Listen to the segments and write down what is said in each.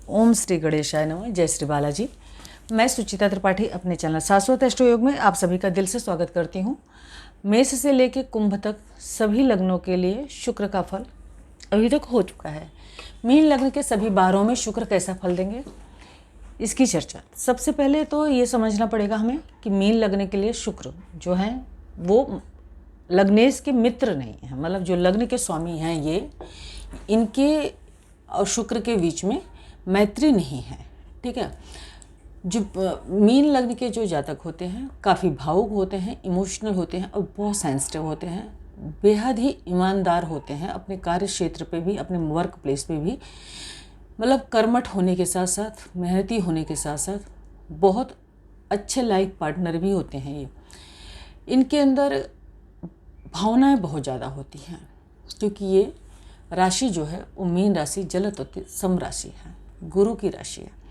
ओम श्री गणेशाय नमः। जय श्री बालाजी। मैं सुचिता त्रिपाठी अपने चैनल शाश्वत अष्टयोग में आप सभी का दिल से स्वागत करती हूँ। मेष से लेकर कुंभ तक सभी लग्नों के लिए शुक्र का फल अभी तक हो चुका है। मीन लग्न के सभी बारों में शुक्र कैसा फल देंगे, इसकी चर्चा। सबसे पहले तो ये समझना पड़ेगा हमें कि मीन लग्न के लिए शुक्र जो है वो लग्नेश के मित्र नहीं है, मतलब जो लग्न के स्वामी हैं ये, इनके और शुक्र के बीच में मैत्री नहीं है। ठीक है। जो मीन लग्न के जो जातक होते हैं काफ़ी भावुक होते हैं, इमोशनल होते हैं और बहुत सेंसिटिव होते हैं, बेहद ही ईमानदार होते हैं अपने कार्य क्षेत्र पे भी, अपने वर्क प्लेस पे भी। मतलब कर्मठ होने के साथ साथ, मेहनती होने के साथ साथ बहुत अच्छे लाइफ पार्टनर भी होते हैं ये। इनके अंदर भावनाएं बहुत ज़्यादा होती हैं क्योंकि ये राशि जो है वो मीन राशि जल तत्व सम राशि है, गुरु की राशि है।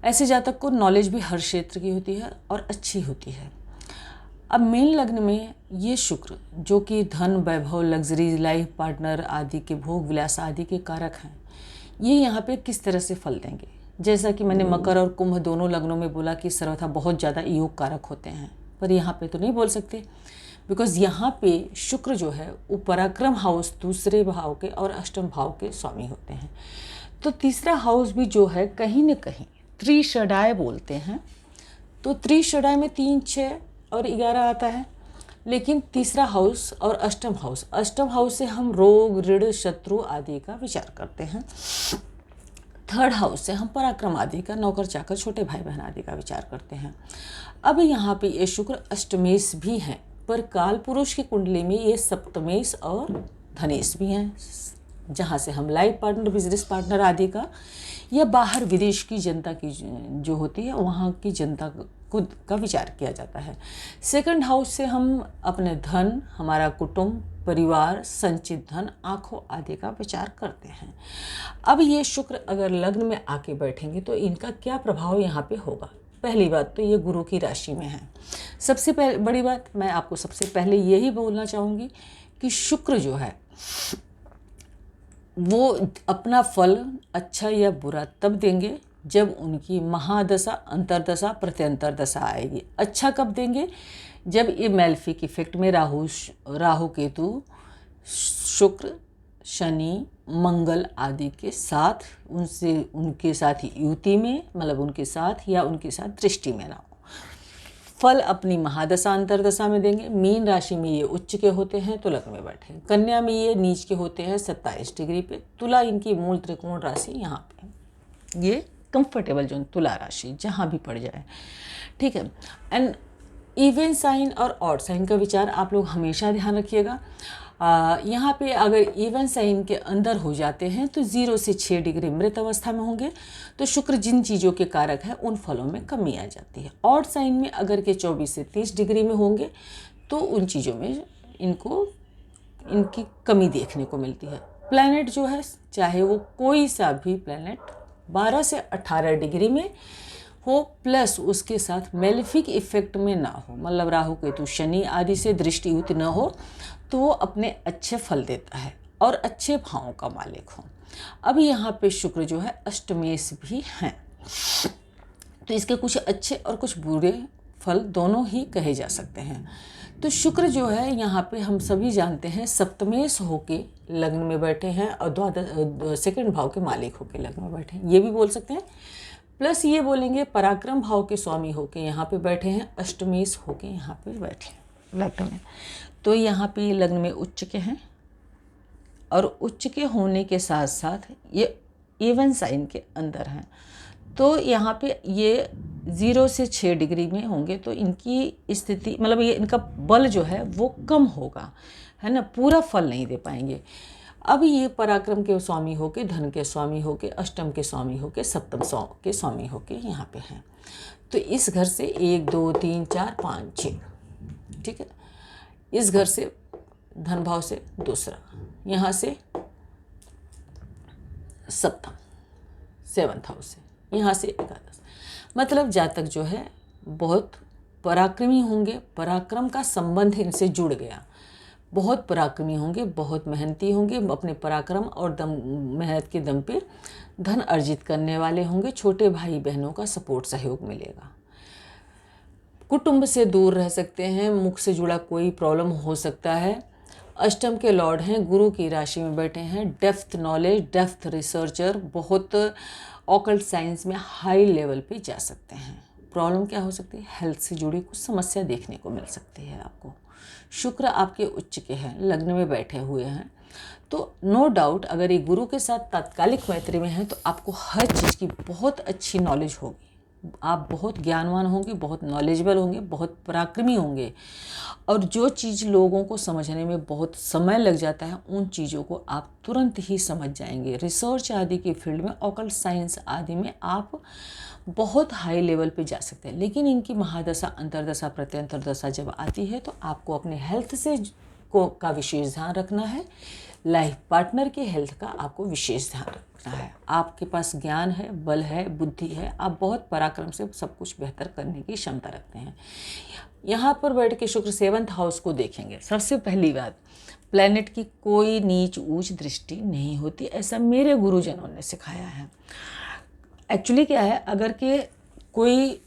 ऐसे जातक को नॉलेज भी हर क्षेत्र की होती है और अच्छी होती है। अब मीन लग्न में ये शुक्र जो कि धन, वैभव, लग्जरी, लाइफ पार्टनर आदि के, भोग विलास आदि के कारक हैं, ये यहाँ पे किस तरह से फल देंगे। जैसा कि मैंने मकर और कुंभ दोनों लग्नों में बोला कि सर्वथा बहुत ज़्यादा योग कारक होते हैं, पर यहाँ पे तो नहीं बोल सकते बिकॉज यहाँ पे शुक्र जो है वो पराक्रम हाउस दूसरे भाव के और अष्टम भाव के स्वामी होते हैं। तो तीसरा हाउस भी जो है कहीं न कहीं त्रिषडाय बोलते हैं, तो त्रिषडाय में 3, 6 और 11 आता है। लेकिन तीसरा हाउस और अष्टम हाउस से हम रोग, ऋण, शत्रु आदि का विचार करते हैं। थर्ड हाउस से हम पराक्रम आदि का, नौकर चाकर, छोटे भाई बहन आदि का विचार करते हैं। अब यहाँ पे ये शुक्र अष्टमेश भी हैं, पर काल पुरुष की कुंडली में ये सप्तमेश और धनेश भी हैं, जहाँ से हम लाइफ पार्टनर, बिजनेस पार्टनर आदि का या बाहर विदेश की जनता की जो होती है वहाँ की जनता का विचार किया जाता है। सेकंड हाउस से हम अपने धन, हमारा कुटुंब, परिवार, संचित धन, आंखों आदि का विचार करते हैं। अब ये शुक्र अगर लग्न में आके बैठेंगे तो इनका क्या प्रभाव यहाँ पे होगा। पहली बात तो ये गुरु की राशि में है। सबसे बड़ी बात मैं आपको सबसे पहले यही बोलना चाहूँगी कि शुक्र जो है वो अपना फल अच्छा या बुरा तब देंगे जब उनकी महादशा, अंतरदशा, प्रत्यंतर दशा आएगी। अच्छा कब देंगे? जब ये मैलेफिक इफेक्ट में राहु केतु, शुक्र, शनि, मंगल आदि के साथ, उनके साथ युति में, मतलब उनके साथ या उनके साथ दृष्टि में ना हो। फल अपनी महादशा, अंतरदशा में देंगे। मीन राशि में ये उच्च के होते हैं तो लग्न में बैठे, कन्या में ये नीच के होते हैं 27 डिग्री पे, तुला इनकी मूल त्रिकोण राशि यहाँ पे, ये कंफर्टेबल जोन तुला राशि जहाँ भी पड़ जाए। ठीक है। एंड इवन साइन और ऑड साइन का विचार आप लोग हमेशा ध्यान रखिएगा। यहाँ पे अगर इवन साइन के अंदर हो जाते हैं तो 0 से 6 डिग्री मृत अवस्था में होंगे, तो शुक्र जिन चीज़ों के कारक है उन फलों में कमी आ जाती है। ऑड साइन में अगर के 24 से 30 डिग्री में होंगे तो उन चीज़ों में इनकी कमी देखने को मिलती है। प्लैनेट जो है, चाहे वो कोई सा भी प्लैनेट 12 से 18 डिग्री में हो, प्लस उसके साथ मेलेफिक इफेक्ट में ना हो, मतलब राहु केतु शनि आदि से दृष्टियुक्त न हो, तो वो अपने अच्छे फल देता है और अच्छे भावों का मालिक हो। अब यहाँ पे शुक्र जो है अष्टमेश भी हैं, तो इसके कुछ अच्छे और कुछ बुरे फल दोनों ही कहे जा सकते हैं। तो शुक्र जो है यहाँ पे हम सभी जानते हैं सप्तमेश होके लग्न में बैठे हैं और सेकंड भाव के मालिक होके लग्न में बैठे हैं, ये भी बोल सकते हैं। प्लस ये बोलेंगे पराक्रम भाव के स्वामी होके यहाँ पे बैठे हैं, अष्टमेश होके यहाँ पे बैठे हैं लग्न में। तो यहाँ पे लग्न में उच्च के हैं और उच्च के होने के साथ साथ ये इवन साइन के अंदर हैं, तो यहाँ पे ये 0 से 6 डिग्री में होंगे, तो इनकी स्थिति, मतलब ये इनका बल जो है वो कम होगा, है ना, पूरा फल नहीं दे पाएंगे। अब ये पराक्रम के स्वामी होके, धन के स्वामी होके, अष्टम के स्वामी होके, सप्तम के स्वामी होके यहाँ पे हैं। तो इस घर से 1, 2, 3, 4, 5, 6, ठीक है। इस घर से धन भाव से दूसरा, यहाँ से सप्तम, 7th हाउस से, यहाँ से एकादश, मतलब जातक जो है बहुत पराक्रमी होंगे, पराक्रम का संबंध इनसे जुड़ गया, बहुत पराक्रमी होंगे, बहुत मेहनती होंगे, अपने पराक्रम और मेहनत के दम पे धन अर्जित करने वाले होंगे। छोटे भाई बहनों का सपोर्ट सहयोग मिलेगा। कुटुंब से दूर रह सकते हैं, मुख से जुड़ा कोई प्रॉब्लम हो सकता है। अष्टम के लॉर्ड हैं, गुरु की राशि में बैठे हैं। डेप्थ नॉलेज, डेप्थ रिसर्चर, बहुत ऑकल्ट साइंस में हाई लेवल पे जा सकते हैं। प्रॉब्लम क्या हो सकती है? हेल्थ से जुड़ी कुछ समस्या देखने को मिल सकती है आपको। शुक्र आपके उच्च के हैं, लग्न में बैठे हुए हैं, तो नो डाउट अगर ये गुरु के साथ तात्कालिक मैत्री में है तो आपको हर चीज़ की बहुत अच्छी नॉलेज होगी। आप बहुत ज्ञानवान होंगे, बहुत नॉलेजेबल होंगे, बहुत पराक्रमी होंगे, और जो चीज़ लोगों को समझने में बहुत समय लग जाता है उन चीज़ों को आप तुरंत ही समझ जाएंगे। रिसर्च आदि की फील्ड में, ऑकल्ट साइंस आदि में आप बहुत हाई लेवल पे जा सकते हैं। लेकिन इनकी महादशा, अंतरदशा, प्रत्यंतर दशा जब आती है तो आपको अपने हेल्थ से का विशेष ध्यान रखना है। लाइफ पार्टनर की हेल्थ का आपको विशेष ध्यान रखना है। आपके पास ज्ञान है, बल है, बुद्धि है, आप बहुत पराक्रम से सब कुछ बेहतर करने की क्षमता रखते हैं। यहाँ पर बैठ के शुक्र 7th हाउस को देखेंगे। सबसे पहली बात, प्लैनेट की कोई नीच ऊंच दृष्टि नहीं होती, ऐसा मेरे गुरुजनों ने सिखाया है। एक्चुअली क्या है, अगर के कोई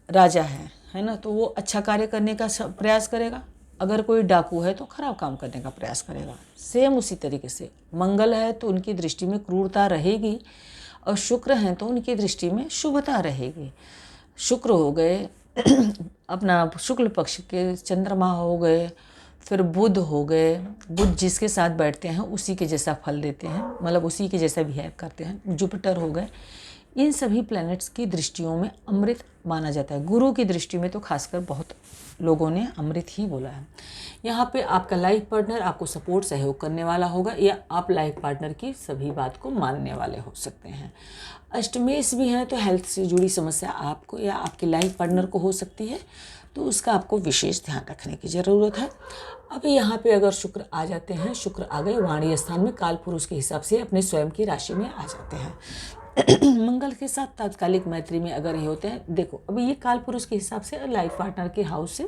राजा है ना, तो वो अच्छा कार्य करने का प्रयास करेगा। अगर कोई डाकू है तो खराब काम करने का प्रयास करेगा। सेम उसी तरीके से मंगल है तो उनकी दृष्टि में क्रूरता रहेगी, और शुक्र हैं तो उनकी दृष्टि में शुभता रहेगी। शुक्र हो गए अपना शुक्ल पक्ष के, चंद्रमा हो गए, फिर बुध हो गए। बुध जिसके साथ बैठते हैं उसी के जैसा फल देते हैं, मतलब उसी के जैसा बिहेव करते हैं। जुपिटर हो गए। इन सभी प्लैनेट्स की दृष्टियों में अमृत माना जाता है। गुरु की दृष्टि में तो खासकर बहुत लोगों ने अमृत ही बोला है। यहाँ पे आपका लाइफ पार्टनर आपको सपोर्ट, सहयोग करने वाला होगा, या आप लाइफ पार्टनर की सभी बात को मानने वाले हो सकते हैं। अष्टमेश भी हैं तो हेल्थ से जुड़ी समस्या आपको या आपके लाइफ पार्टनर को हो सकती है, तो उसका आपको विशेष ध्यान रखने की ज़रूरत है। अब यहाँ पे अगर शुक्र आ जाते हैं, शुक्र आ गए वाणी स्थान में, काल पुरुष के हिसाब से अपने स्वयं की राशि में आ जाते हैं। मंगल के साथ तात्कालिक मैत्री में अगर ये होते हैं, देखो अभी ये काल पुरुष के हिसाब से लाइफ पार्टनर के हाउस से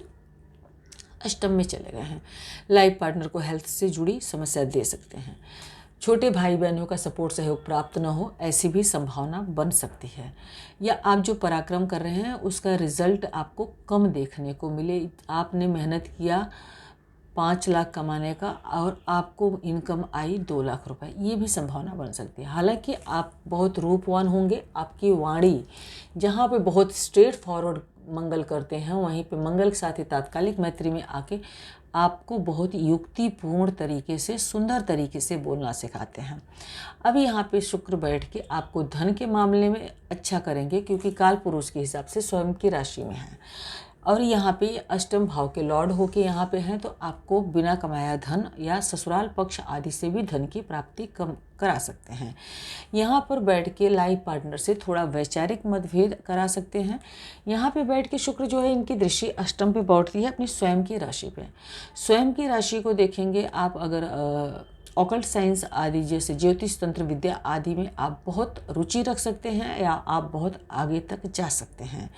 अष्टम में चले गए हैं। लाइफ पार्टनर को हेल्थ से जुड़ी समस्या दे सकते हैं। छोटे भाई बहनों का सपोर्ट, सहयोग प्राप्त न हो, ऐसी भी संभावना बन सकती है। या आप जो पराक्रम कर रहे हैं उसका रिजल्ट आपको कम देखने को मिले। आपने मेहनत किया 5 लाख कमाने का और आपको इनकम आई 2 लाख रुपए, ये भी संभावना बन सकती है। हालांकि आप बहुत रूपवान होंगे, आपकी वाणी जहाँ पे बहुत स्ट्रेट फॉरवर्ड मंगल करते हैं, वहीं पे मंगल के साथ ही तात्कालिक मैत्री में आके आपको बहुत युक्तिपूर्ण तरीके से, सुंदर तरीके से बोलना सिखाते हैं। अब यहाँ पे शुक्र बैठ के आपको धन के मामले में अच्छा करेंगे, क्योंकि काल पुरुष के हिसाब से स्वयं की राशि में है, और यहाँ पे अष्टम भाव के लॉर्ड होके यहाँ पे हैं, तो आपको बिना कमाया धन या ससुराल पक्ष आदि से भी धन की प्राप्ति करा सकते हैं। यहाँ पर बैठ के लाइफ पार्टनर से थोड़ा वैचारिक मतभेद करा सकते हैं। यहाँ पे बैठ के शुक्र जो है, इनकी दृष्टि अष्टम पे बैठती है अपनी स्वयं की राशि पे। स्वयं की राशि को देखेंगे आप, अगर ऑकल्ट साइंस आदि जैसे ज्योतिष तंत्र विद्या आदि में आप बहुत रुचि रख सकते हैं, या आप बहुत आगे तक जा सकते हैं।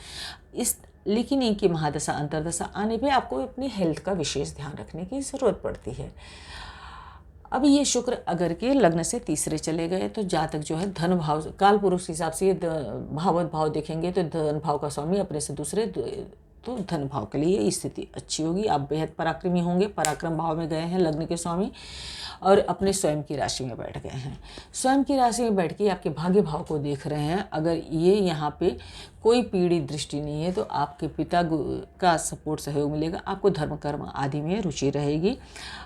लेकिन इनकी महादशा, अंतरदशा आने पे आपको अपनी हेल्थ का विशेष ध्यान रखने की ज़रूरत पड़ती है। अब ये शुक्र अगर के लग्न से तीसरे चले गए तो जातक जो है धन भाव, काल पुरुष के हिसाब से भावत भाव देखेंगे तो धन भाव का स्वामी अपने से दूसरे, तो धन भाव के लिए स्थिति अच्छी होगी। आप बेहद पराक्रमी होंगे। पराक्रम भाव में गए हैं लग्न के स्वामी, और अपने स्वयं की राशि में बैठ गए हैं। स्वयं की राशि में बैठ के आपके भाग्य भाव को देख रहे हैं। अगर ये यहाँ पे कोई पीढ़ी दृष्टि नहीं है तो आपके पिता का सपोर्ट, सहयोग मिलेगा। आपको धर्म कर्म आदि में रुचि रहेगी,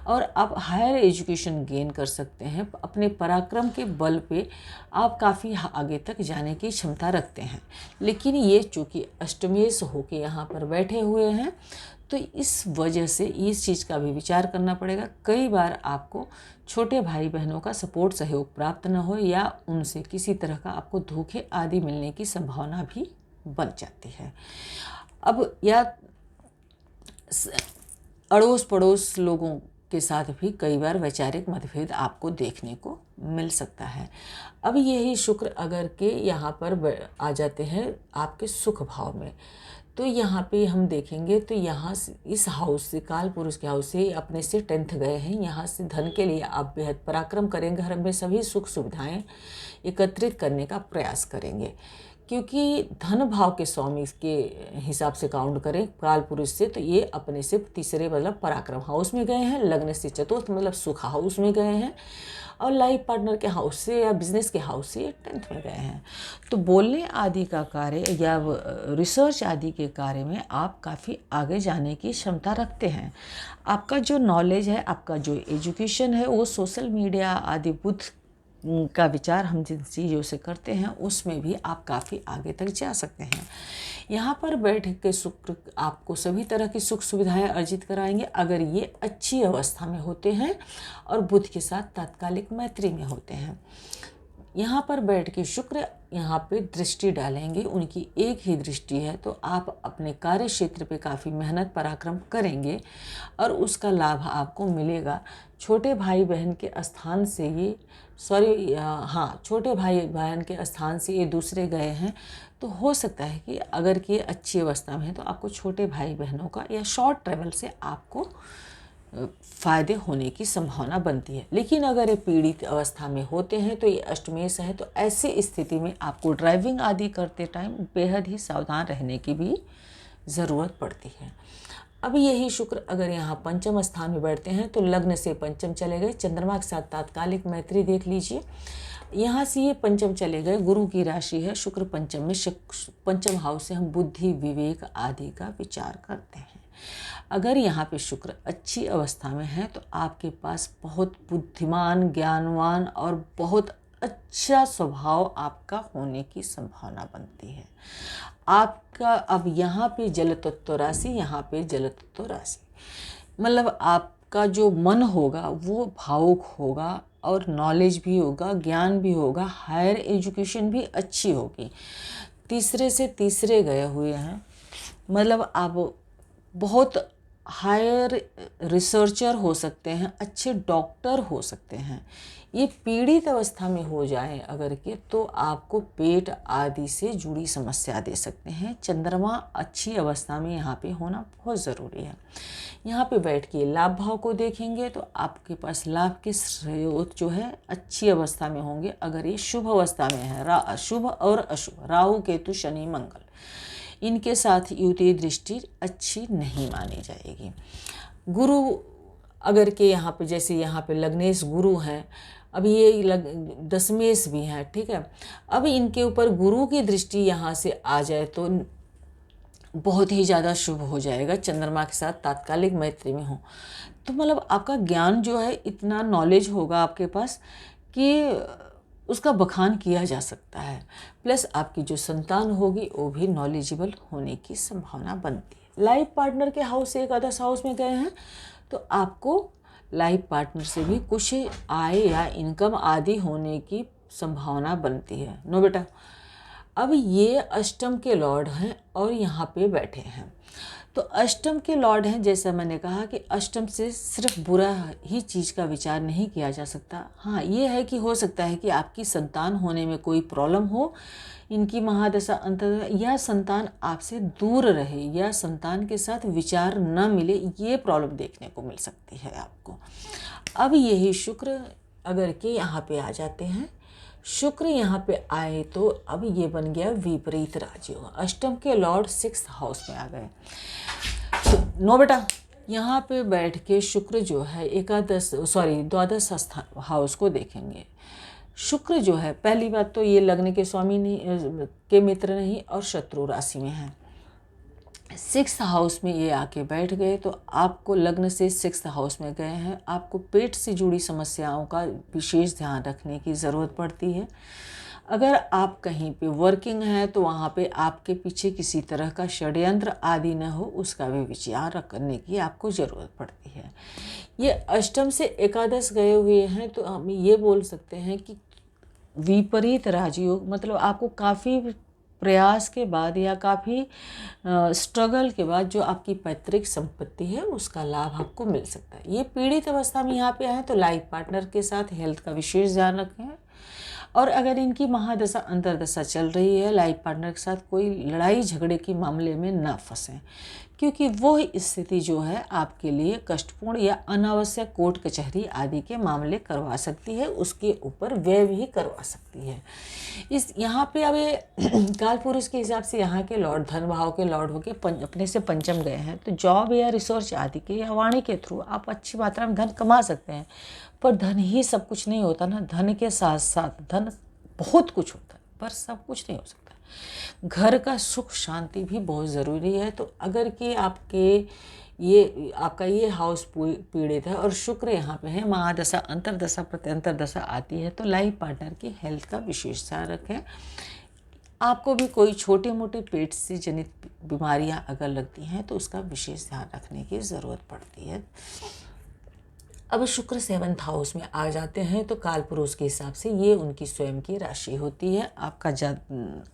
और आप हायर एजुकेशन गेन कर सकते हैं। अपने पराक्रम के बल पे आप काफ़ी आगे तक जाने की क्षमता रखते हैं। लेकिन ये चूँकि अष्टमेश होके यहाँ पर बैठे हुए हैं, तो इस वजह से इस चीज़ का भी विचार करना पड़ेगा। कई बार आपको छोटे भाई बहनों का सपोर्ट, सहयोग प्राप्त न हो, या उनसे किसी तरह का आपको धोखे आदि मिलने की संभावना भी बन जाती है। अब या अड़ोस पड़ोस लोगों के साथ भी कई बार वैचारिक मतभेद आपको देखने को मिल सकता है। अब यही शुक्र अगर के यहाँ पर आ जाते हैं आपके सुख भाव में, तो तो यहाँ पे हम देखेंगे तो यहाँ से इस हाउस से, काल पुरुष के हाउस से अपने से 10th गए हैं। यहाँ से धन के लिए आप बेहद पराक्रम करेंगे, घर में सभी सुख सुविधाएं एकत्रित करने का प्रयास करेंगे, क्योंकि धन भाव के स्वामी के हिसाब से काउंट करें काल पुरुष से, तो ये अपने से तीसरे मतलब पराक्रम हाउस में गए हैं, लग्न से चतुर्थ मतलब सुख हाउस में गए हैं, और लाइफ पार्टनर के हाउस से या बिजनेस के हाउस से 10th में गए हैं। तो बोलने आदि का कार्य या रिसर्च आदि के कार्य में आप काफ़ी आगे जाने की क्षमता रखते हैं। आपका जो नॉलेज है, आपका जो एजुकेशन है, वो सोशल मीडिया आदि बुद्ध का विचार हम जिन चीज़ों से करते हैं उसमें भी आप काफ़ी आगे तक जा सकते हैं। यहाँ पर बैठ के शुक्र आपको सभी तरह की सुख सुविधाएं अर्जित कराएंगे अगर ये अच्छी अवस्था में होते हैं और बुध के साथ तात्कालिक मैत्री में होते हैं। यहाँ पर बैठ के शुक्र यहाँ पे दृष्टि डालेंगे, उनकी एक ही दृष्टि है, तो आप अपने कार्य क्षेत्र पे काफ़ी मेहनत पराक्रम करेंगे और उसका लाभ आपको मिलेगा। छोटे भाई बहन के स्थान से ये छोटे भाई बहन के स्थान से ये दूसरे गए हैं, तो हो सकता है कि अगर कि अच्छी अवस्था में है तो आपको छोटे भाई बहनों का या शॉर्ट ट्रैवल से आपको फ़ायदे होने की संभावना बनती है। लेकिन अगर ये पीड़ित अवस्था में होते हैं तो ये अष्टमेश है, तो ऐसी स्थिति में आपको ड्राइविंग आदि करते टाइम बेहद ही सावधान रहने की भी ज़रूरत पड़ती है। अब यही शुक्र अगर यहाँ पंचम स्थान में बैठते हैं तो लग्न से पंचम चले गए, चंद्रमा के साथ तात्कालिक मैत्री देख लीजिए। यहाँ से ये पंचम चले गए, गुरु की राशि है, शुक्र पंचम में, पंचम हाउस से हम बुद्धि विवेक आदि का विचार करते हैं। अगर यहाँ पे शुक्र अच्छी अवस्था में है तो आपके पास बहुत बुद्धिमान, ज्ञानवान और बहुत अच्छा स्वभाव आपका होने की संभावना बनती है। आपका अब यहाँ पे जल तत्व राशि, यहाँ पे जल तत्व राशि, मतलब आपका जो मन होगा वो भावुक होगा और नॉलेज भी होगा, ज्ञान भी होगा, हायर एजुकेशन भी अच्छी होगी। तीसरे से तीसरे गए हुए हैं, मतलब आप बहुत हायर रिसर्चर हो सकते हैं, अच्छे डॉक्टर हो सकते हैं। ये पीड़ित अवस्था में हो जाए अगर के तो आपको पेट आदि से जुड़ी समस्या दे सकते हैं। चंद्रमा अच्छी अवस्था में यहाँ पे होना बहुत ज़रूरी है। यहाँ पे बैठ के लाभ भाव को देखेंगे तो आपके पास लाभ के स्रोत जो है अच्छी अवस्था में होंगे अगर ये शुभ अवस्था में है। शुभ और अशुभ, राहु केतु शनि मंगल, इनके साथ युति दृष्टि अच्छी नहीं मानी जाएगी। गुरु अगर के यहाँ पे, जैसे यहाँ पे लग्नेश गुरु हैं, अब ये दशमेश भी हैं, ठीक है। अब इनके ऊपर गुरु की दृष्टि यहाँ से आ जाए तो बहुत ही ज़्यादा शुभ हो जाएगा, चंद्रमा के साथ तात्कालिक मैत्री में हो तो मतलब आपका ज्ञान जो है, इतना नॉलेज होगा आपके पास कि उसका बखान किया जा सकता है। प्लस आपकी जो संतान होगी वो भी नॉलेजेबल होने की संभावना बनती है। लाइफ पार्टनर के हाउस से एकादश हाउस में गए हैं तो आपको लाइफ पार्टनर से भी कुछ आय या इनकम आदि होने की संभावना बनती है। नो बेटा, अब ये अष्टम के लॉर्ड हैं और यहाँ पे बैठे हैं, तो अष्टम के लॉर्ड हैं। जैसा मैंने कहा कि अष्टम से सिर्फ बुरा ही चीज़ का विचार नहीं किया जा सकता। हाँ, ये है कि हो सकता है कि आपकी संतान होने में कोई प्रॉब्लम हो, इनकी महादशा अंतर, या संतान आपसे दूर रहे या संतान के साथ विचार न मिले, ये प्रॉब्लम देखने को मिल सकती है आपको। अब यही शुक्र अगर के यहाँ पे आ जाते हैं, शुक्र यहाँ पे आए तो अब ये बन गया विपरीत राजयोग। अष्टम के लॉर्ड 6th हाउस में आ गए। तो नो बेटा, यहाँ पे बैठ के शुक्र जो है द्वादश हाउस को देखेंगे। शुक्र जो है, पहली बात तो ये लग्न के स्वामी नहीं, के मित्र नहीं और शत्रु राशि में है। 6th हाउस में ये आके बैठ गए तो आपको लग्न से 6th हाउस में गए हैं, आपको पेट से जुड़ी समस्याओं का विशेष ध्यान रखने की ज़रूरत पड़ती है। अगर आप कहीं पे वर्किंग हैं तो वहाँ पे आपके पीछे किसी तरह का षड्यंत्र आदि न हो, उसका भी विचार करने की आपको ज़रूरत पड़ती है। ये अष्टम से एकादश गए हुए हैं तो हम ये बोल सकते हैं कि विपरीत राजयोग, मतलब आपको काफ़ी प्रयास के बाद या काफ़ी स्ट्रगल के बाद जो आपकी पैतृक संपत्ति है उसका लाभ आपको मिल सकता है। ये पीड़ित अवस्था में यहाँ पे आए तो लाइफ पार्टनर के साथ हेल्थ का विशेष ध्यान रखें। और अगर इनकी महादशा अंतर्दशा चल रही है, लाइफ पार्टनर के साथ कोई लड़ाई झगड़े के मामले में न फंसें, क्योंकि वो स्थिति जो है आपके लिए कष्टपूर्ण या अनावश्यक कोर्ट कचहरी आदि के मामले करवा सकती है, उसके ऊपर व्यय भी करवा सकती है। इस यहाँ पे अब ये काल पुरुष के हिसाब से यहाँ के लॉर्ड धन भाव के लॉर्ड होके अपने से पंचम गए हैं, तो जॉब या रिसर्च आदि के या वाणी के थ्रू आप अच्छी मात्रा में धन कमा सकते हैं। पर धन ही सब कुछ नहीं होता ना, धन के साथ साथ धन बहुत कुछ होता है, पर सब कुछ नहीं हो सकता। घर का सुख शांति भी बहुत ज़रूरी है। तो अगर कि आपका ये हाउस पीड़ित है और शुक्र यहाँ पे है, महादशा अंतर्दशा प्रत्यंतरदशा आती है, तो लाइफ पार्टनर की हेल्थ का विशेष ध्यान रखें। आपको भी कोई छोटे मोटे पेट से जनित बीमारियाँ अगर लगती हैं तो उसका विशेष ध्यान रखने की ज़रूरत पड़ती है। अब शुक्र 7th हाउस में आ जाते हैं तो काल पुरुष के हिसाब से ये उनकी स्वयं की राशि होती है। आपका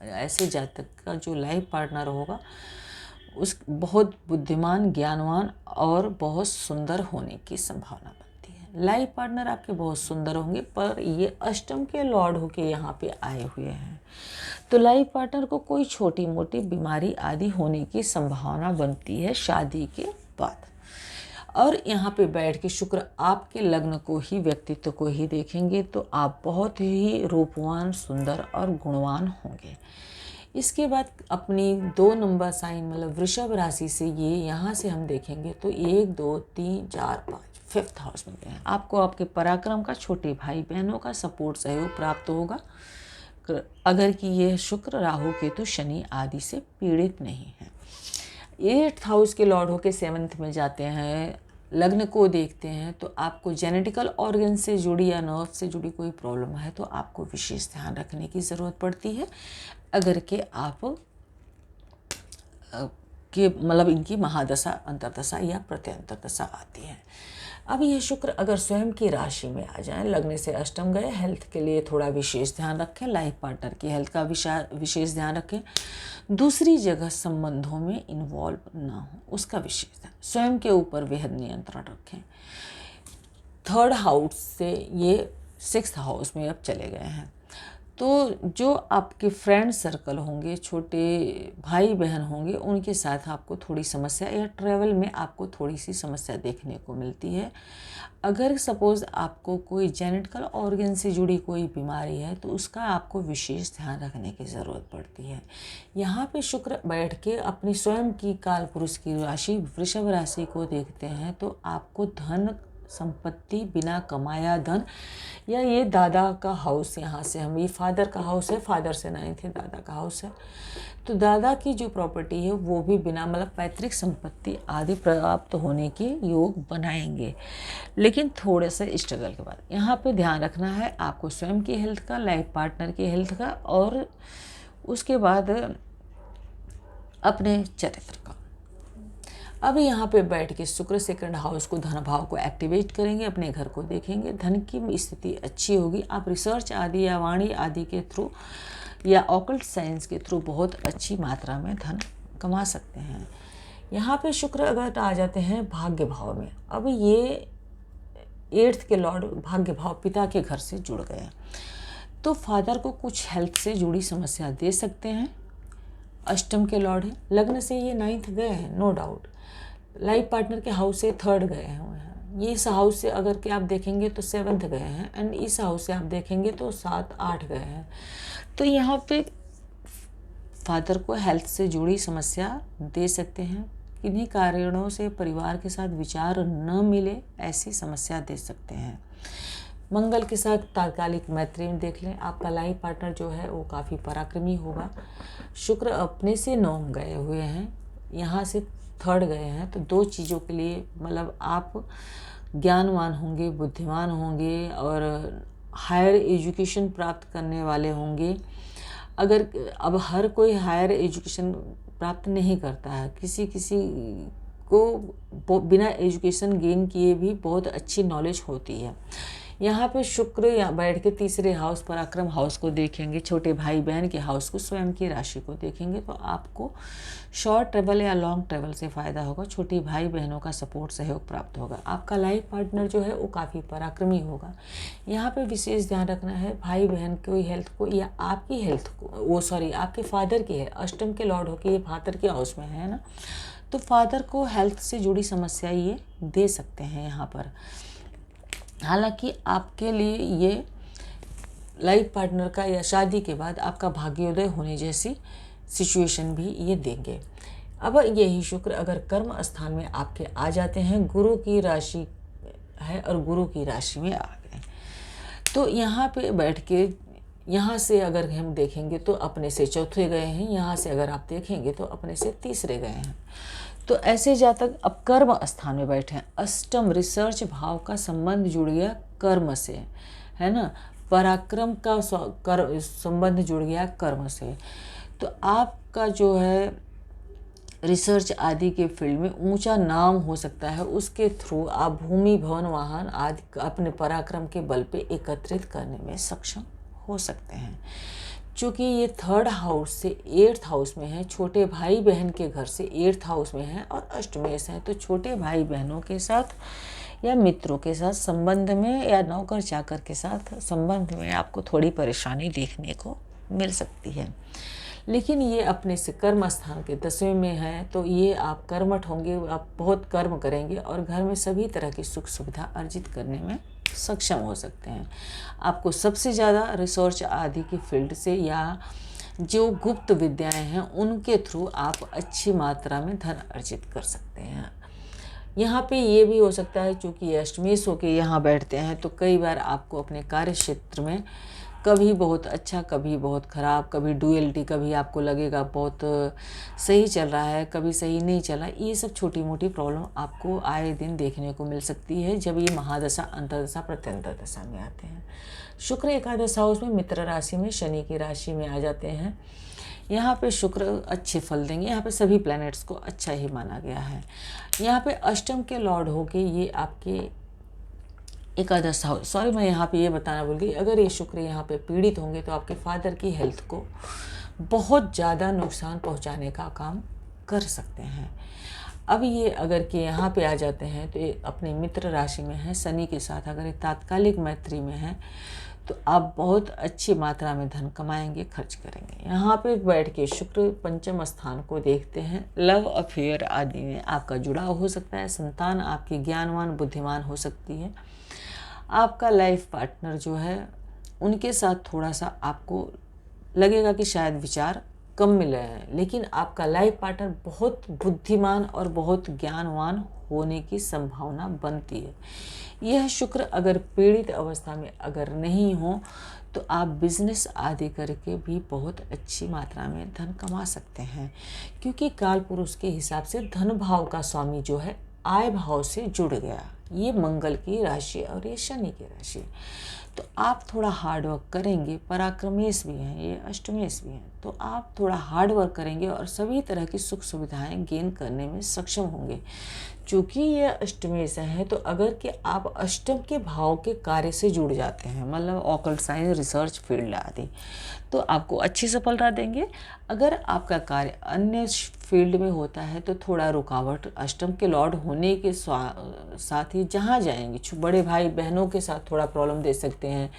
ऐसे जातक का जो लाइफ पार्टनर होगा उस बहुत बुद्धिमान, ज्ञानवान और बहुत सुंदर होने की संभावना बनती है। लाइफ पार्टनर आपके बहुत सुंदर होंगे, पर ये अष्टम के लॉर्ड होके यहाँ पे आए हुए हैं, तो लाइफ पार्टनर को कोई छोटी मोटी बीमारी आदि होने की संभावना बनती है शादी के बाद। और यहाँ पे बैठ के शुक्र आपके लग्न को ही, व्यक्तित्व को ही देखेंगे तो आप बहुत ही रूपवान, सुंदर और गुणवान होंगे। इसके बाद अपनी 2 नंबर साइन मतलब वृषभ राशि से ये यहाँ से हम देखेंगे तो 1 2 3 4 5 5th हाउस में गए हैं। आपको आपके पराक्रम का, छोटे भाई बहनों का सपोर्ट, सहयोग प्राप्त होगा अगर कि ये शुक्र, राहु, केतु, शनि आदि से पीड़ित नहीं है। 8th हाउस के लॉर्ड होके 7th में जाते हैं, लग्न को देखते हैं, तो आपको जेनेटिकल ऑर्गन से जुड़ी या नर्व से जुड़ी कोई प्रॉब्लम है तो आपको विशेष ध्यान रखने की ज़रूरत पड़ती है, अगर कि आप कि मतलब इनकी महादशा अंतर्दशा या प्रत्यंतरदशा आती है। अब ये शुक्र अगर स्वयं की राशि में आ जाए, लग्न से अष्टम गए, हेल्थ के लिए थोड़ा विशेष ध्यान रखें, लाइफ पार्टनर की हेल्थ का विशेष ध्यान रखें, दूसरी जगह संबंधों में इन्वॉल्व ना हो उसका विशेष ध्यान, स्वयं के ऊपर बेहद नियंत्रण रखें। 3rd हाउस से ये 6th हाउस में अब चले गए हैं, तो जो आपके फ्रेंड सर्कल होंगे, छोटे भाई बहन होंगे, उनके साथ आपको थोड़ी समस्या या ट्रैवल में आपको थोड़ी सी समस्या देखने को मिलती है। अगर सपोज़ आपको कोई जेनेटिकल ऑर्गन से जुड़ी कोई बीमारी है तो उसका आपको विशेष ध्यान रखने की ज़रूरत पड़ती है। यहाँ पे शुक्र बैठ के अपनी स्वयं की काल पुरुष की राशि वृषभ राशि को देखते हैं तो आपको धन संपत्ति, बिना कमाया धन, या ये दादा का हाउस, यहाँ से हम ये फादर का हाउस है, फादर से 9th है, दादा का हाउस है, तो दादा की जो प्रॉपर्टी है वो भी बिना मतलब पैतृक संपत्ति आदि प्राप्त होने के योग बनाएंगे, लेकिन थोड़े से स्ट्रगल के बाद। यहाँ पे ध्यान रखना है आपको स्वयं की हेल्थ का, लाइफ पार्टनर की हेल्थ का, और उसके बाद अपने चरित्र का। अब यहाँ पे बैठ के शुक्र 2nd हाउस को, धन भाव को एक्टिवेट करेंगे, अपने घर को देखेंगे, धन की स्थिति अच्छी होगी। आप रिसर्च आदि या वाणी आदि के थ्रू या ऑकल्ट साइंस के थ्रू बहुत अच्छी मात्रा में धन कमा सकते हैं। यहाँ पे शुक्र अगर आ जाते हैं भाग्य भाव में, अब ये 8th के लॉर्ड भाग्य भाव पिता के घर से जुड़ गए, तो फादर को कुछ हेल्थ से जुड़ी समस्या दे सकते हैं। अष्टम के लॉर्ड है, लग्न से ये 9th गए हैं, नो डाउट। लाइफ पार्टनर के हाउस से 3rd गए हुए हैं, ये इस हाउस से अगर कि आप देखेंगे तो 7th गए हैं, एंड इस हाउस से आप देखेंगे तो 7 8 गए हैं। तो यहाँ पे फादर को हेल्थ से जुड़ी समस्या दे सकते हैं, किन्हीं कारणों से परिवार के साथ विचार न मिले ऐसी समस्या दे सकते हैं। मंगल के साथ तात्कालिक मैत्री में देख लें, आपका लाइफ पार्टनर जो है वो काफ़ी पराक्रमी होगा। शुक्र अपने से 9 गए हुए हैं, यहाँ से 3rd गए हैं, तो 2 चीज़ों के लिए मतलब आप ज्ञानवान होंगे, बुद्धिमान होंगे और हायर एजुकेशन प्राप्त करने वाले होंगे। अगर अब हर कोई हायर एजुकेशन प्राप्त नहीं करता है, किसी को बिना एजुकेशन गेन किए भी बहुत अच्छी नॉलेज होती है। यहाँ पे शुक्र यहाँ बैठ के तीसरे हाउस पराक्रम हाउस को देखेंगे, छोटे भाई बहन के हाउस को, स्वयं की राशि को देखेंगे तो आपको शॉर्ट ट्रेवल या लॉन्ग ट्रेवल से फ़ायदा होगा। छोटी भाई बहनों का सपोर्ट सहयोग प्राप्त होगा। आपका लाइफ पार्टनर जो है वो काफ़ी पराक्रमी होगा। यहाँ पे विशेष ध्यान रखना है भाई बहन की हेल्थ को या आपकी हेल्थ को, आपके फादर की है। अष्टम के लॉर्ड होके ये फादर के हाउस में है ना, तो फादर को हेल्थ से जुड़ी समस्या ये दे सकते हैं यहाँ पर। हालांकि आपके लिए ये लाइफ पार्टनर का या शादी के बाद आपका भाग्योदय होने जैसी सिचुएशन भी ये देंगे। अब यही शुक्र अगर कर्म स्थान में आपके आ जाते हैं, गुरु की राशि है और गुरु की राशि में आ गए, तो यहाँ पे बैठ के यहाँ से अगर हम देखेंगे तो अपने से चौथे गए हैं, यहाँ से अगर आप देखेंगे तो अपने से तीसरे गए हैं। तो ऐसे जातक अब कर्म स्थान में बैठे हैं। अष्टम रिसर्च भाव का संबंध जुड़ गया कर्म से, है ना, पराक्रम का संबंध जुड़ गया कर्म से। तो आपका जो है रिसर्च आदि के फील्ड में ऊंचा नाम हो सकता है, उसके थ्रू आप भूमि भवन वाहन आदि अपने पराक्रम के बल पे एकत्रित करने में सक्षम हो सकते हैं। चूँकि ये थर्ड हाउस से 8th हाउस में है, छोटे भाई बहन के घर से 8th हाउस में है और अष्टमेश है, तो छोटे भाई बहनों के साथ या मित्रों के साथ संबंध में या नौकर चाकर के साथ संबंध में आपको थोड़ी परेशानी देखने को मिल सकती है। लेकिन ये अपने से कर्म स्थान के 10वें में है, तो ये आप कर्मठ होंगे, आप बहुत कर्म करेंगे और घर में सभी तरह की सुख सुविधा अर्जित करने में सक्षम हो सकते हैं। आपको सबसे ज़्यादा रिसर्च आदि की फील्ड से या जो गुप्त विद्याएं हैं उनके थ्रू आप अच्छी मात्रा में धन अर्जित कर सकते हैं। यहाँ पे ये भी हो सकता है, चूँकि अष्टमेश होके यहाँ बैठते हैं, तो कई बार आपको अपने कार्य क्षेत्र में कभी बहुत अच्छा, कभी बहुत ख़राब, कभी डुअलिटी, कभी आपको लगेगा बहुत सही चल रहा है, कभी सही नहीं चला। ये सब छोटी मोटी प्रॉब्लम आपको आए दिन देखने को मिल सकती है जब ये महादशा, अंतर्दशा, प्रत्यंतर दशा में आते हैं। शुक्र एकादश हाउस में मित्र राशि में, शनि की राशि में आ जाते हैं। यहाँ पे शुक्र अच्छे फल देंगे। यहाँ पे सभी प्लैनेट्स को अच्छा ही माना गया है। यहाँ पे अष्टम के लॉर्ड होके ये आपके एकादश हाउस, मैं यहाँ पे ये बताना भूल गई, अगर ये शुक्र यहाँ पे पीड़ित होंगे तो आपके फादर की हेल्थ को बहुत ज़्यादा नुकसान पहुँचाने का काम कर सकते हैं। अब ये अगर कि यहाँ पे आ जाते हैं तो ये अपने मित्र राशि में है, शनि के साथ अगर ये तात्कालिक मैत्री में है तो आप बहुत अच्छी मात्रा में धन कमाएंगे, खर्च करेंगे। यहाँ पे बैठ के शुक्र पंचम स्थान को देखते हैं। लव अफेयर आदि में आपका जुड़ाव हो सकता है। संतान आपकी ज्ञानवान बुद्धिमान हो सकती है। आपका लाइफ पार्टनर जो है उनके साथ थोड़ा सा आपको लगेगा कि शायद विचार कम मिले हैं, लेकिन आपका लाइफ पार्टनर बहुत बुद्धिमान और बहुत ज्ञानवान होने की संभावना बनती है। यह शुक्र अगर पीड़ित अवस्था में अगर नहीं हो तो आप बिजनेस आदि करके भी बहुत अच्छी मात्रा में धन कमा सकते हैं, क्योंकि काल पुरुष के हिसाब से धन भाव का स्वामी जो है आय भाव से जुड़ गया। ये मंगल की राशि और ये शनि की राशि, तो आप थोड़ा हार्ड वर्क करेंगे। पराक्रमेश भी हैं, ये अष्टमेश भी हैं, तो आप थोड़ा हार्ड वर्क करेंगे और सभी तरह की सुख सुविधाएं गेन करने में सक्षम होंगे। चूँकि ये अष्टमेश है तो अगर कि आप अष्टम के भाव के कार्य से जुड़ जाते हैं, मतलब ऑकल्ट साइंस, रिसर्च फील्ड आदि, तो आपको अच्छी सफलता देंगे। अगर आपका कार्य अन्य फील्ड में होता है तो थोड़ा रुकावट अष्टम के लॉर्ड होने के साथ ही जहाँ जाएंगे, बड़े भाई बहनों के साथ थोड़ा प्रॉब्लम दे सकते हैं।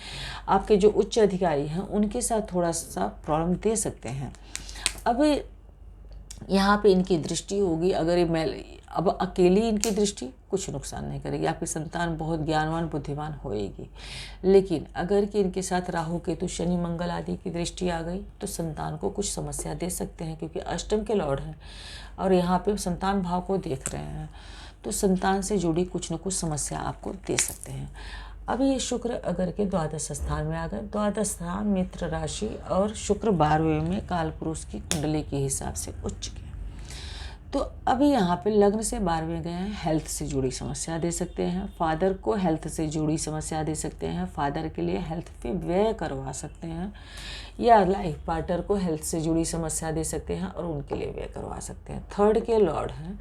आपके जो उच्च अधिकारी हैं उनके साथ थोड़ा सा प्रॉब्लम दे सकते हैं। अब यहाँ पे इनकी दृष्टि होगी, अगर अब अकेली इनकी दृष्टि कुछ नुकसान नहीं करेगी। आपकी संतान बहुत ज्ञानवान बुद्धिमान होएगी, लेकिन अगर कि इनके साथ राहु केतु शनि मंगल आदि की दृष्टि आ गई तो संतान को कुछ समस्या दे सकते हैं, क्योंकि अष्टम के लॉर्ड हैं और यहाँ पे संतान भाव को देख रहे हैं, तो संतान से जुड़ी कुछ न कुछ समस्या आपको दे सकते हैं। अब ये शुक्र अगर के द्वादश स्थान में आ गए, द्वादश स्थान मित्र राशि और शुक्र 12वें में काल पुरुष की कुंडली के हिसाब से उच्च के, तो अभी यहाँ पे लग्न से 12वें गए हैं, हेल्थ से जुड़ी समस्या दे सकते हैं। फादर को हेल्थ से जुड़ी समस्या दे सकते हैं, फादर के लिए हेल्थ पे व्यय करवा सकते हैं, या लाइफ पार्टनर को हेल्थ से जुड़ी समस्या दे सकते हैं और उनके लिए व्यय करवा सकते हैं। थर्ड के लॉर्ड हैं,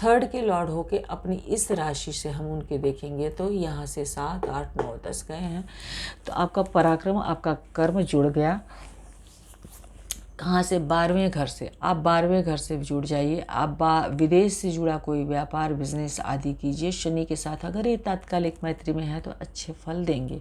थर्ड के लॉर्ड होके अपनी इस राशि से हम उनके देखेंगे तो यहाँ से 7, 8, 9, 10 गए हैं। तो आपका पराक्रम, आपका कर्म जुड़ गया। कहाँ से? 12वें घर से। आप 12वें घर से जुड़ जाइए। आप विदेश से जुड़ा कोई व्यापार, बिजनेस आदि कीजिए शनि के साथ। अगर ये तात्कालिक मैत्री में है तो अच्छे फल देंगे।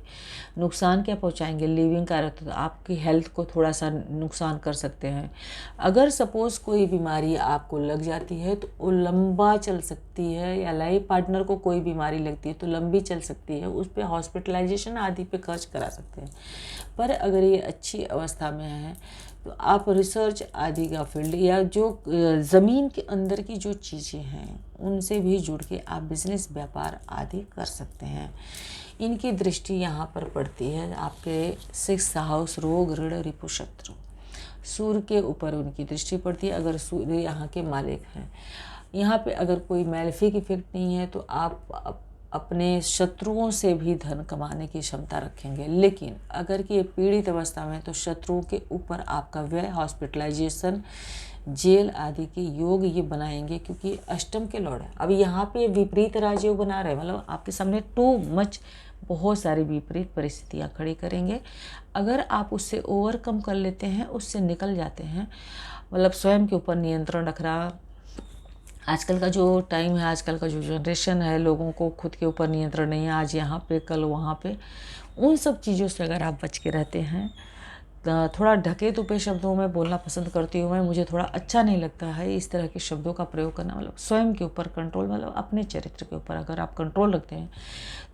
नुकसान क्या पहुँचाएंगे? लिविंग कारक, तो आपकी हेल्थ को थोड़ा सा नुकसान कर सकते हैं। अगर सपोज़ कोई बीमारी आपको लग जाती है तो वो लंबा चल सकती है, या लाइफ पार्टनर को कोई बीमारी लगती है तो लंबी चल सकती है, उस पर हॉस्पिटलाइजेशन आदि पे खर्च करा सकते हैं। पर अगर ये अच्छी अवस्था में है तो आप रिसर्च आदि का फील्ड, या जो ज़मीन के अंदर की जो चीज़ें हैं उनसे भी जुड़ के आप बिजनेस, व्यापार आदि कर सकते हैं। इनकी दृष्टि यहाँ पर पड़ती है आपके 6th हाउस, रोग, ऋण, रिपु, शत्रु, सूर्य के ऊपर उनकी दृष्टि पड़ती है। अगर सूर्य यहाँ के मालिक हैं, यहाँ पे अगर कोई मैलेफिक इफेक्ट नहीं है तो आप अपने शत्रुओं से भी धन कमाने की क्षमता रखेंगे। लेकिन अगर कि ये पीड़ित अवस्था में तो शत्रुओं के ऊपर आपका व्यय, हॉस्पिटलाइजेशन, जेल आदि के योग ये बनाएंगे, क्योंकि अष्टम के लॉर्ड है। अब यहाँ पे विपरीत राजयोग बना रहे, मतलब आपके सामने टू मच बहुत सारी विपरीत परिस्थितियाँ खड़ी करेंगे। अगर आप उससे ओवरकम कर लेते हैं, उससे निकल जाते हैं, मतलब स्वयं के ऊपर नियंत्रण रख रहा। आजकल का जो टाइम है, आजकल का जो जनरेशन है, लोगों को खुद के ऊपर नियंत्रण नहीं है, आज यहाँ पे कल वहाँ पे, उन सब चीज़ों से अगर आप बच के रहते हैं, थोड़ा ढके तुपे शब्दों में बोलना पसंद करती हूँ मैं, मुझे थोड़ा अच्छा नहीं लगता है इस तरह के शब्दों का प्रयोग करना। मतलब स्वयं के ऊपर कंट्रोल, मतलब अपने चरित्र के ऊपर अगर आप कंट्रोल रखते हैं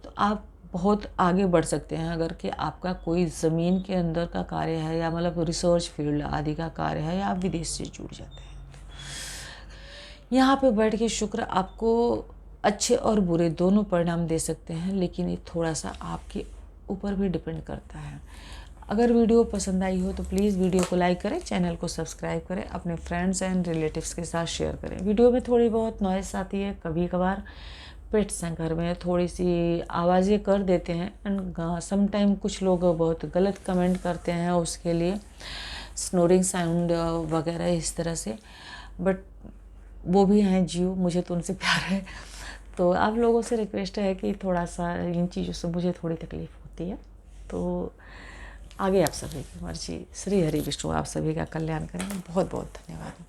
तो आप बहुत आगे बढ़ सकते हैं। अगर कि आपका कोई ज़मीन के अंदर का कार्य है, या मतलब रिसर्च फील्ड आदि का कार्य है, या आप विदेश से जुड़ जाते हैं, यहाँ पे बैठ के शुक्र आपको अच्छे और बुरे दोनों परिणाम दे सकते हैं। लेकिन ये थोड़ा सा आपके ऊपर भी डिपेंड करता है। अगर वीडियो पसंद आई हो तो प्लीज़ वीडियो को लाइक करें, चैनल को सब्सक्राइब करें, अपने फ्रेंड्स एंड रिलेटिव्स के साथ शेयर करें। वीडियो में थोड़ी बहुत नॉइस आती है, कभी कभार पेट्स हैं घर में, थोड़ी सी आवाज़ें कर देते हैं, एंड समटाइम कुछ लोग बहुत गलत कमेंट करते हैं उसके लिए, स्नोरिंग साउंड वगैरह इस तरह से, बट वो भी हैं जीव, मुझे तो उनसे प्यार है। तो आप लोगों से रिक्वेस्ट है कि थोड़ा सा इन चीज़ों से मुझे थोड़ी तकलीफ़ होती है। तो आगे आप सभी की मर्जी। श्री हरि विष्णु आप सभी का कल्याण करें। बहुत बहुत धन्यवाद।